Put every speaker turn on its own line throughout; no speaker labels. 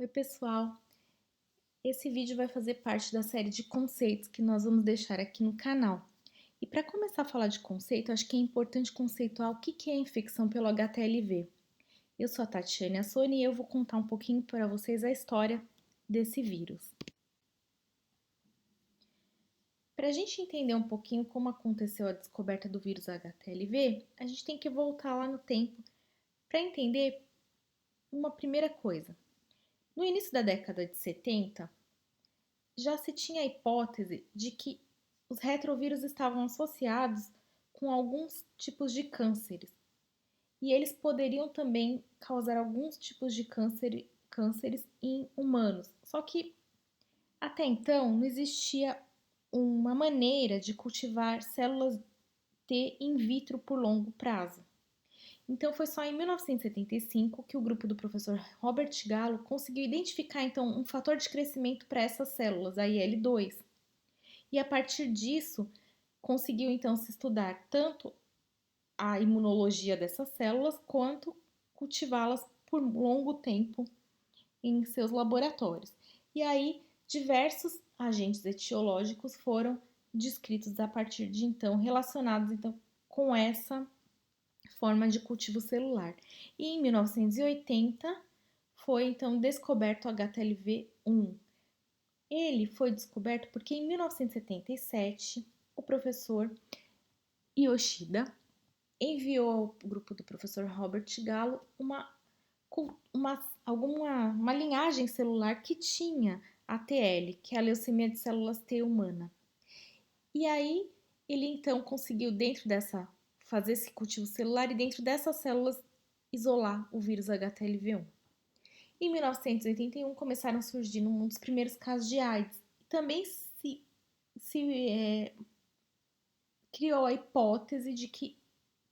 Oi, pessoal! Esse vídeo vai fazer parte da série de conceitos que nós vamos deixar aqui no canal. E para começar a falar de conceito, acho que é importante conceituar o que é a infecção pelo HTLV. Eu sou a Tatiane Assoni e eu vou contar um pouquinho para vocês a história desse vírus. Para a gente entender um pouquinho como aconteceu a descoberta do vírus HTLV, a gente tem que voltar lá no tempo para entender uma primeira coisa. No início da década de 70, já se tinha a hipótese de que os retrovírus estavam associados com alguns tipos de cânceres e eles poderiam também causar alguns tipos de cânceres em humanos. Só que até então não existia uma maneira de cultivar células T in vitro por longo prazo. Então foi só em 1975 que o grupo do professor Robert Gallo conseguiu identificar então um fator de crescimento para essas células, a IL-2. E a partir disso, conseguiu então se estudar tanto a imunologia dessas células quanto cultivá-las por longo tempo em seus laboratórios. E aí, diversos agentes etiológicos foram descritos a partir de então, relacionados então com essa forma de cultivo celular. E em 1980 foi então descoberto o HTLV-1. Ele foi descoberto porque em 1977 o professor Yoshida enviou ao grupo do professor Robert Gallo uma linhagem celular que tinha ATL, que é a leucemia de células T humana. E aí ele então conseguiu fazer esse cultivo celular e dentro dessas células isolar o vírus HTLV-1. Em 1981 começaram a surgir um dos primeiros casos de AIDS. Também se criou a hipótese de que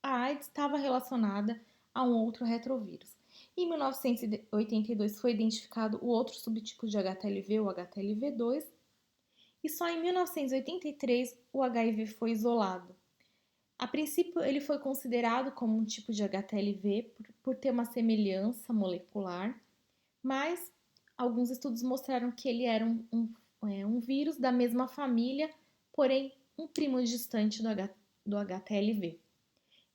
a AIDS estava relacionada a um outro retrovírus. Em 1982 foi identificado o outro subtipo de HTLV, o HTLV2, e só em 1983 o HIV foi isolado. A princípio, ele foi considerado como um tipo de HTLV por ter uma semelhança molecular, mas alguns estudos mostraram que ele era um vírus da mesma família, porém um primo distante do HTLV.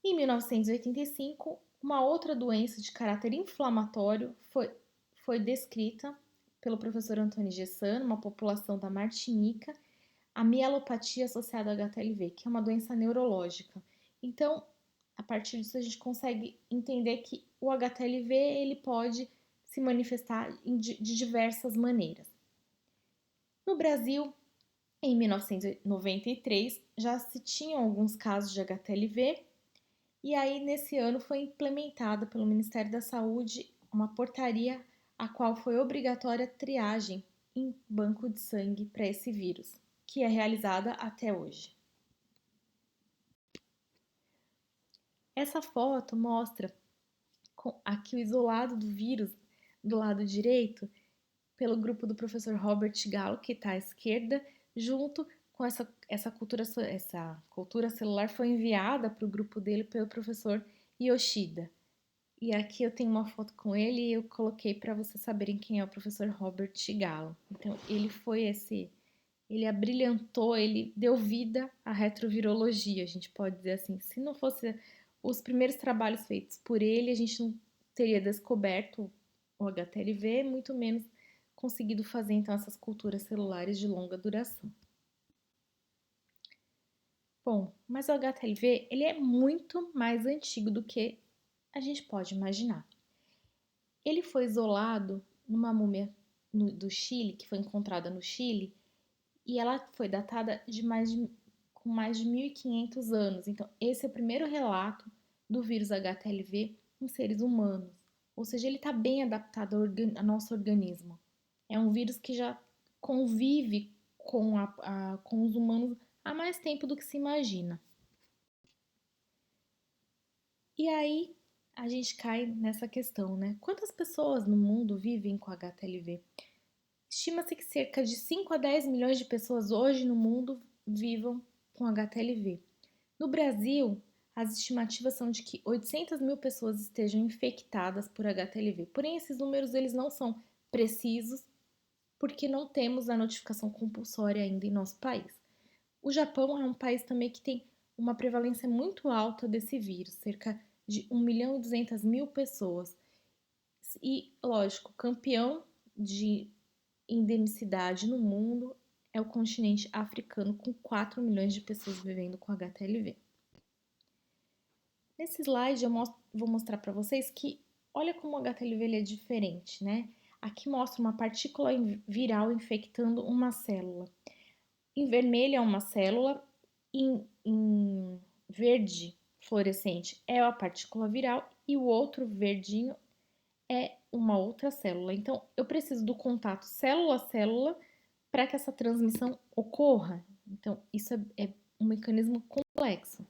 Em 1985, uma outra doença de caráter inflamatório foi descrita pelo professor Antônio Gessan, numa população da Martinica, a mielopatia associada ao HTLV, que é uma doença neurológica. Então, a partir disso, a gente consegue entender que o HTLV ele pode se manifestar de diversas maneiras. No Brasil, em 1993, já se tinham alguns casos de HTLV, e aí nesse ano foi implementada pelo Ministério da Saúde uma portaria a qual foi obrigatória a triagem em banco de sangue para esse vírus, que é realizada até hoje. Essa foto mostra aqui o isolado do vírus do lado direito pelo grupo do professor Robert Gallo, que está à esquerda, junto com essa cultura celular foi enviada para o grupo dele pelo professor Yoshida. E aqui eu tenho uma foto com ele e eu coloquei para vocês saberem quem é o professor Robert Gallo. Então, ele abrilhantou, ele deu vida à retrovirologia, a gente pode dizer assim. Se não fosse os primeiros trabalhos feitos por ele, a gente não teria descoberto o HTLV, muito menos conseguido fazer então essas culturas celulares de longa duração. Bom, mas o HTLV ele é muito mais antigo do que a gente pode imaginar. Ele foi isolado numa múmia do Chile, que foi encontrada no Chile, e ela foi datada com mais de 1.500 anos. Então, esse é o primeiro relato do vírus HTLV em seres humanos. Ou seja, ele está bem adaptado ao nosso organismo. É um vírus que já convive com os humanos há mais tempo do que se imagina. E aí, a gente cai nessa questão, né? Quantas pessoas no mundo vivem com HTLV? Estima-se que cerca de 5 a 10 milhões de pessoas hoje no mundo vivam com HTLV. No Brasil, as estimativas são de que 800 mil pessoas estejam infectadas por HTLV. Porém, esses números eles não são precisos, porque não temos a notificação compulsória ainda em nosso país. O Japão é um país também que tem uma prevalência muito alta desse vírus, cerca de 1.200.000 pessoas. E, lógico, campeão de endemicidade no mundo é o continente africano, com 4 milhões de pessoas vivendo com HTLV. Nesse slide eu vou mostrar para vocês que olha como o HTLV ele é diferente, né? Aqui mostra uma partícula viral infectando uma célula. Em vermelho é uma célula, em verde fluorescente é a partícula viral e o outro verdinho é uma outra célula. Então, eu preciso do contato célula a célula para que essa transmissão ocorra. Então, isso é um mecanismo complexo.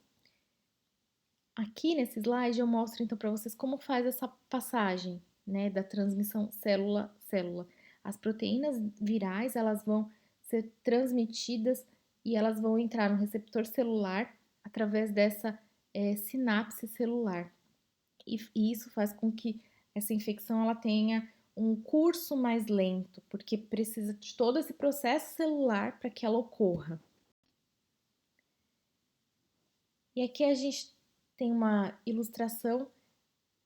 Aqui nesse slide eu mostro então para vocês como faz essa passagem, né, da transmissão célula-célula. As proteínas virais, elas vão ser transmitidas e elas vão entrar no receptor celular através dessa sinapse celular. E isso faz com que essa infecção ela tenha um curso mais lento, porque precisa de todo esse processo celular para que ela ocorra. E aqui a gente tem uma ilustração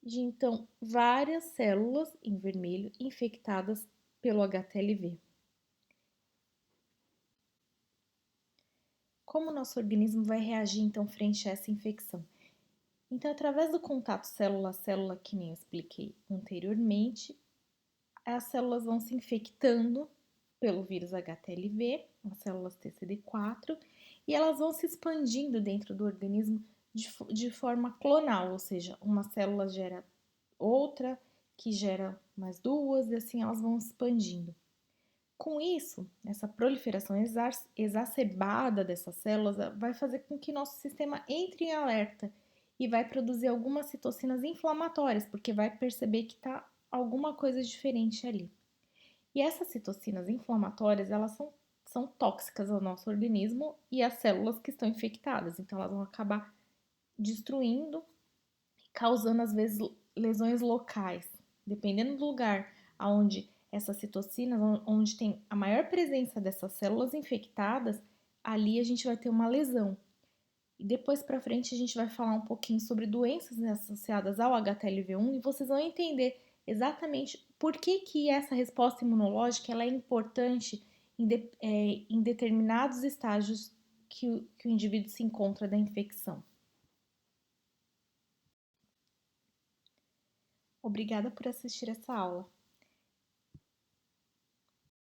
de então várias células em vermelho infectadas pelo HTLV. Como o nosso organismo vai reagir então frente a essa infecção? Então, através do contato célula a célula, que nem eu expliquei anteriormente, as células vão se infectando pelo vírus HTLV, as células TCD4, e elas vão se expandindo dentro do organismo de forma clonal, ou seja, uma célula gera outra, que gera mais duas, e assim elas vão expandindo. Com isso, essa proliferação exacerbada dessas células vai fazer com que nosso sistema entre em alerta e vai produzir algumas citocinas inflamatórias, porque vai perceber que está alguma coisa diferente ali. E essas citocinas inflamatórias, elas são tóxicas ao nosso organismo e às células que estão infectadas, então elas vão acabar destruindo, causando às vezes lesões locais, dependendo do lugar onde essas citocinas, onde tem a maior presença dessas células infectadas, ali a gente vai ter uma lesão. E depois para frente a gente vai falar um pouquinho sobre doenças associadas ao HTLV1 e vocês vão entender exatamente por que essa resposta imunológica ela é importante em determinados estágios que o indivíduo se encontra da infecção. Obrigada por assistir essa aula.